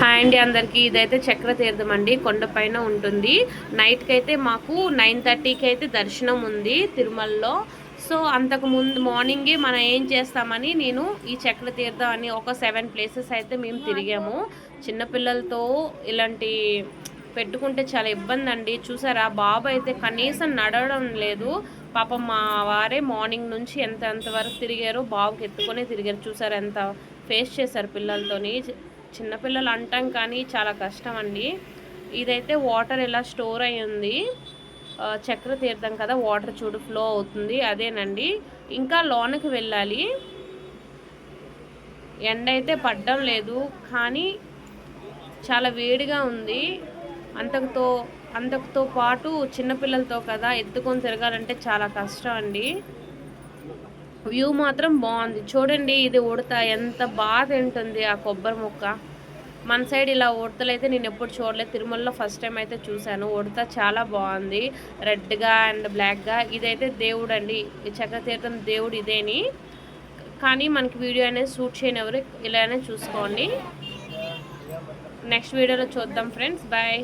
Hi అండి అందరికీ. ఇదైతే చక్ర తీర్థం అండి, కొండపైన ఉంటుంది. నైట్కి అయితే మాకు 9:30కి అయితే దర్శనం ఉంది తిరుమలలో. సో అంతకు ముందు మార్నింగే మనం ఏం చేస్తామని నేను ఈ చక్ర తీర్థం అని ఒక 7 ప్లేసెస్ అయితే మేము తిరిగాము. చిన్నపిల్లలతో ఇలాంటి పెట్టుకుంటే చాలా ఇబ్బంది అండి. చూసారా, బాబు అయితే కనీసం నడవడం లేదు. పాపం మా వారే మార్నింగ్ నుంచి ఎంతవరకు తిరిగారో బాబుకి ఎత్తుకొని తిరిగారు. చూసారా ఎంత ఫేస్ చేశారు పిల్లలతోని. చిన్నపిల్లలు అంటాం కానీ చాలా కష్టం అండి. ఇదైతే వాటర్ ఎలా స్టోర్ అయి ఉంది, చక్ర తీర్థం కదా, వాటర్ చూడు ఫ్లో అవుతుంది, అదేనండి. ఇంకా లోనకి వెళ్ళాలి. ఎండ అయితే పడడం లేదు కానీ చాలా వేడిగా ఉంది. అంతకుతో పాటు చిన్నపిల్లలతో కదా ఎత్తుకొని తిరగాలంటే చాలా కష్టం అండి. వ్యూ మాత్రం బాగుంది చూడండి. ఇది ఉడత ఎంత బాగా తింటుంది ఆ కొబ్బరి ముక్క. మన సైడ్ ఇలా ఉడతలు అయితే నేను ఎప్పుడు చూడలేదు. తిరుమలలో ఫస్ట్ టైం అయితే చూశాను. ఉడత చాలా బాగుంది, రెడ్గా అండ్ బ్లాక్గా. ఇదైతే దేవుడు అండి, ఈ చక్రతీర్థం దేవుడు ఇదేని. కానీ మనకి వీడియో అనేది షూట్ చేయని ఎవరు, ఇలానే చూసుకోండి. నెక్స్ట్ వీడియోలో చూద్దాం ఫ్రెండ్స్. బాయ్.